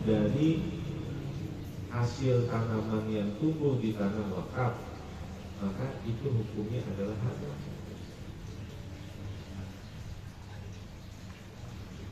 dari hasil tanaman yang tumbuh di tanah wakaf, maka itu hukumnya adalah haram.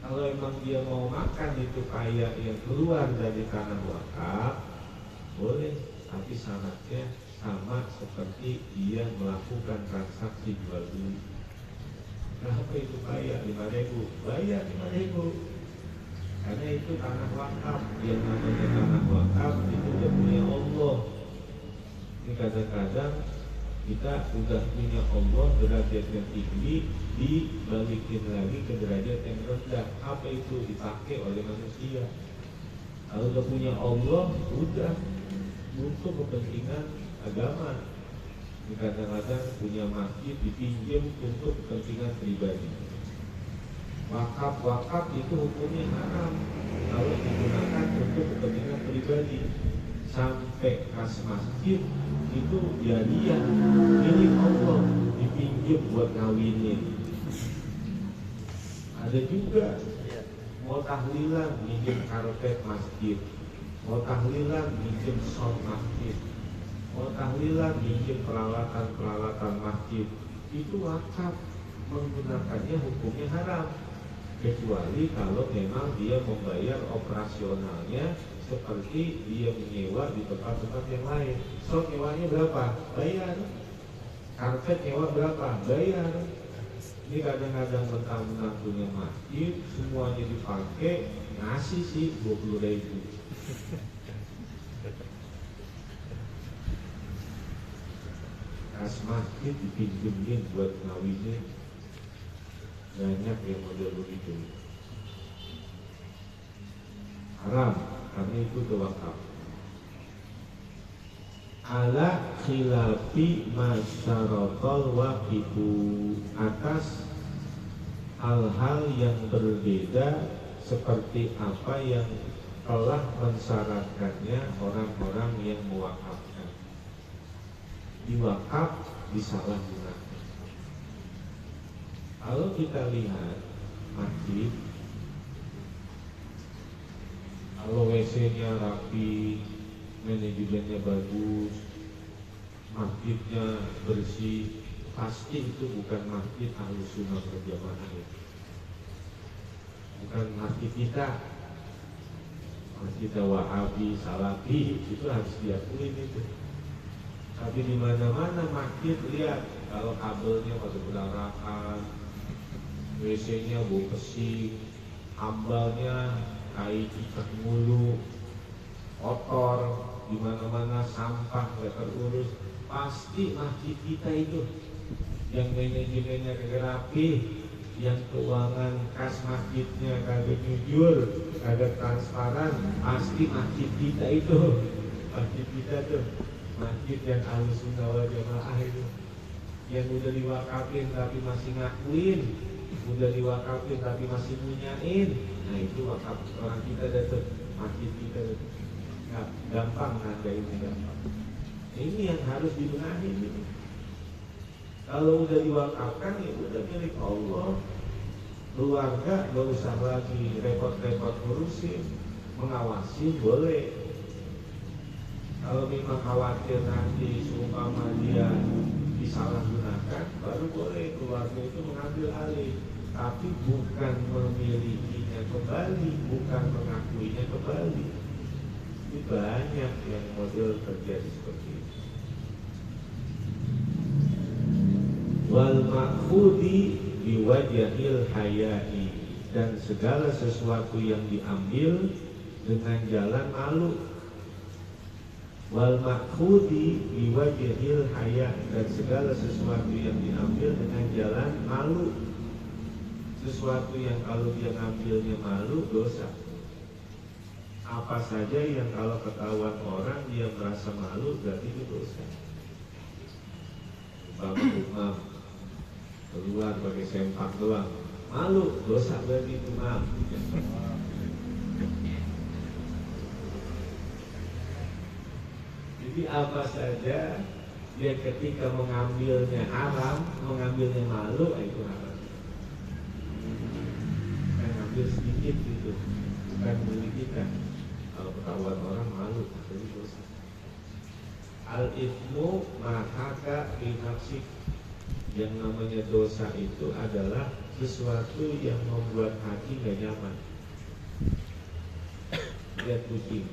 Kalau emang dia mau makan itu kayak yang keluar dari tanah wakaf, boleh, tapi syaratnya sama seperti dia melakukan transaksi jual beli. Berapa itu kayak 5.000, bayar 5.000. Karena itu tanah wakaf, yang namanya tanah wakaf itu dia punya Allah. Ini kadang-kadang kita udah punya Allah derajat yang tinggi, dibalikin lagi ke derajat yang rendah. Apa itu? Dipakai oleh manusia. Kalau udah punya Allah, udah untuk kepentingan agama. Ini kadang-kadang punya masjid dipinjam untuk kepentingan pribadi. Wakaf itu hukumnya haram kalau digunakan untuk kepentingan pribadi. Sampai kas masjid itu jadiah milik Allah, dipinjam buat ngawinin. Ada juga mau tahlilan minjem karpet masjid, mau tahlilan minjem sound masjid, mau tahlilan minjem peralatan masjid. Itu wakaf, menggunakannya hukumnya haram, kecuali kalau memang dia membayar operasionalnya seperti dia menyewa di tempat-tempat yang lain. So, nyewanya berapa? Bayar. Karpet nyewa berapa? Bayar. Ini kadang-kadang mentang-mentang punya masjid, semuanya dipakai, ngasih sih 20.000. Kas masjid dipinjemin buat ngawinin. Banyak yang model begitu. Haram, karena itu wakaf. Ala khilafi masyaratul waqifu, atas hal-hal yang berbeda seperti apa yang telah mensyaratkannya orang-orang yang mewakafkan. Diwakaf disalahgunakan. Kalau kita lihat masjid, kalau WC-nya rapi, manajemennya bagus, masjidnya bersih, pasti itu bukan masjid Ahlus Sunnah wal Jamaah, bukan masjid kita, masjid Wahabi, Salafi, itu harus diakui itu. Tapi di mana-mana masjid, lihat kalau kabelnya pada berantakan, WC-nya bau pesing, ambalnya kayak ikat mulu, kotor, di mana-mana sampah nggak terurus. Pasti masjid kita itu yang manajemennya kagak rapi, yang keuangan kas masjidnya kagak jujur, kagak transparan, pasti masjid kita itu. Masjid kita tuh, masjid yang Ahlus Sunnah wal Jamaah itu, yang udah diwakafin tapi masih ngakuin, udah diwakafin tapi masih punyain. Nah itu wakaf orang kita datang, masjid kita datang. Nah, gampang nandainnya, gampang. Ini yang harus dibenahi ini. Kalau udah diwakafkan ya udah milik Allah. Keluarga gak usah lagi repot-repot ngurusin, mengawasi boleh. Kalau memang khawatir nanti seumpama dia disalahgunakan, baru boleh keluarga itu mengambil alih. Tapi bukan memilikinya kembali, bukan mengakuinya kembali. Ini banyak yang model terjadi seperti itu. Wal ma'khudi biwajhil hayai, dan segala sesuatu yang diambil dengan jalan malu. Wal ma'khudi biwajhil haya, dan segala sesuatu yang diambil dengan jalan malu. Sesuatu yang kalau dia ngambilnya malu, dosa. Apa saja yang kalau ketahuan orang dia merasa malu, berarti itu dosa. Umam keluar pakai sempak doang, malu, dosa berarti itu, maaf. Jadi apa saja dia ketika mengambilnya haram, mengambilnya malu, itu haram. Kan ambil sedikit gitu, bukan milik kita. Kalau ketahuan orang malu, jadi dosa. Al-ithmu mahaka binafsik. Yang namanya dosa itu adalah sesuatu yang membuat hati gak nyaman. Lihat kucing,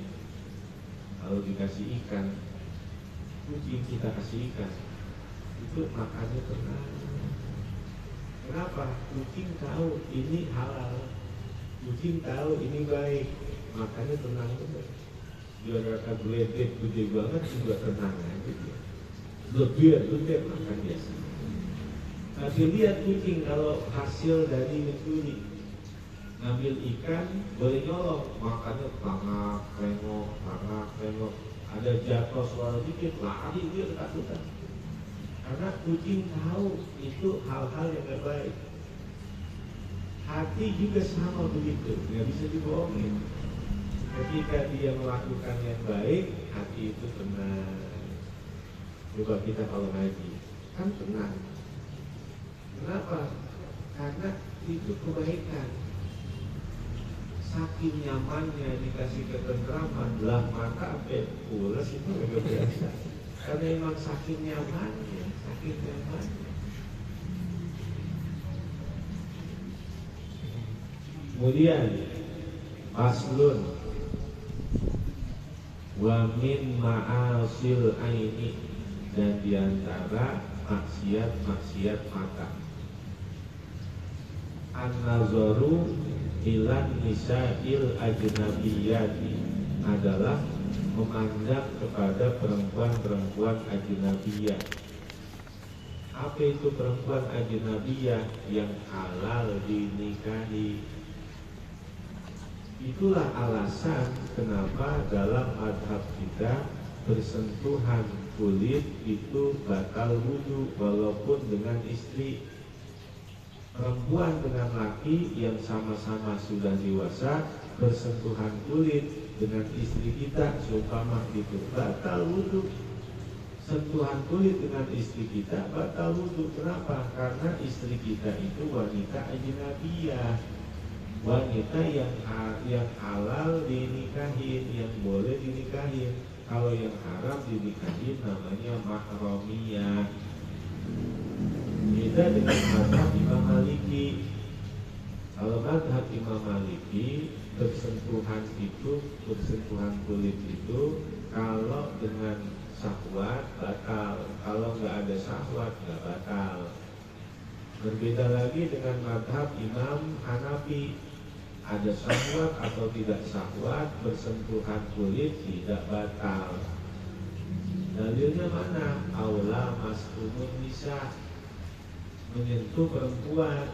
kalau dikasih ikan, kucing kita kasih ikan, itu makannya tenang. Kenapa? Kucing tahu ini halal, kucing tahu ini baik, makannya tenang benar. Dia kata geledek gede banget juga tenang aja dia. Lebih makan biasa. Tapi lihat kucing kalau hasil dari mencuri, ngambil ikan boleh nyolong, makannya tengah tengok, ada jatuh suara dikit lari dia ketakutan. Karena kucing tahu itu hal-hal yang gak baik. Hati juga sama begitu, nggak bisa dibohongin. Ketika dia melakukan yang baik, hati itu tenang. Coba kita kalau ngaji, kan tenang. Kenapa? Karena itu kebaikan. Saking nyamannya dikasih ketentraman, lah mata sampai pulas itu gak biasa. Karena emang saking nyamannya. Kemudian faslun wa min ma'asil aini, dan diantara maksiat mata an-nazaru ilan nisa'il ajnabiyati, adalah memandang kepada perempuan-perempuan ajnabiyah. Apa itu perempuan ajnabiyah? Yang halal dinikahi. Itulah alasan kenapa dalam madhab kita bersentuhan kulit itu batal wudu walaupun dengan istri. Perempuan dengan laki yang sama-sama sudah dewasa bersentuhan kulit dengan istri kita seumpama itu batal wudu. Sentuhan kulit dengan istri kita batal wudu. Kenapa? Karena istri kita itu wanita ajnabiyah, wanita yang halal dinikahin, yang boleh dinikahin. Kalau yang haram dinikahin namanya mahramiyah. Beda dengan mazhab Imam Maliki. Kalau mazhab Imam Maliki, bersentuhan kulit itu kalau dengan syahwat batal, kalau nggak ada syahwat nggak batal. Berbeda lagi dengan mazhab Imam Hanafi, ada syahwat atau tidak syahwat, bersentuhan kulit tidak batal. Dalilnya mana? Aula mastumun nisa, menyentuh perempuan.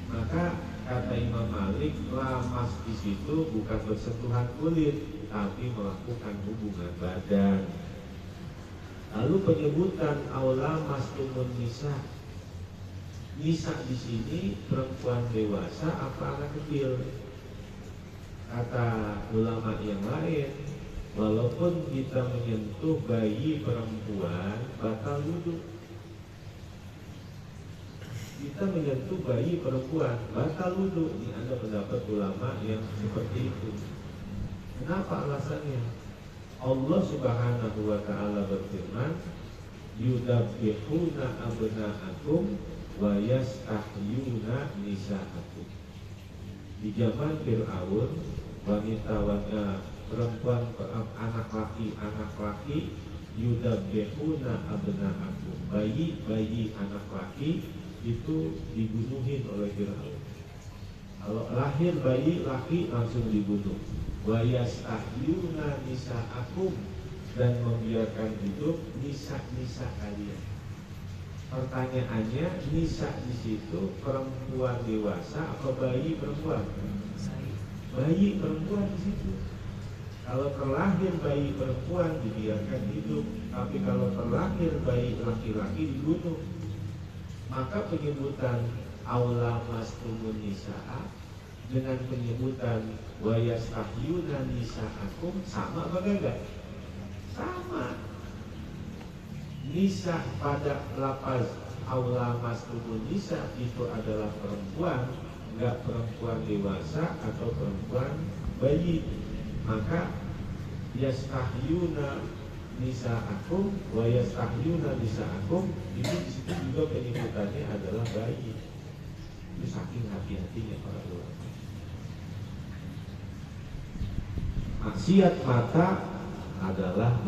Maka kata Imam Malik, lamas di situ bukan bersentuhan kulit, tapi melakukan hubungan badan. Lalu penyebutan aula mastumun nisa, nisa di sini perempuan dewasa apa anak kecil? Kata ulama yang lain, walaupun kita menyentuh bayi perempuan batal wudu. Kita menyentuh bayi perempuan batal wudu. Ini ada pendapat ulama yang seperti itu. Kenapa alasannya? Allah Subhanahu wa ta'ala berfirman, yudabbihuna abna'akum wa yastahyuna nisa'akum. Di zaman Fir'aun, wanita perempuan, anak laki yudabbihuna abna'akum, bayi anak laki itu dibunuhin oleh Fir'aun. Kalau lahir bayi laki langsung dibunuh. Wa yastahyuna nisa'akum, dan membiarkan hidup nisa kalian. Pertanyaannya, nisa di situ perempuan dewasa atau bayi perempuan? Bayi perempuan di situ. Kalau terlahir bayi perempuan dibiarkan hidup, tapi kalau terlahir bayi laki-laki dibunuh. Maka penyebutan aula mastumun nisa'a dengan penyebutan wa yastahyuna nisa'akum sama apa enggak? Sama. Nisa pada lafaz aula mastumun nisa itu adalah perempuan, enggak perempuan dewasa atau perempuan bayi. maka yastahyuna nisa'akum wa yastahyuna nisa'akum, itu di situ juga penyebutannya adalah bayi. Itu saking hati-hatinya para ulama. Maksiat mata adalah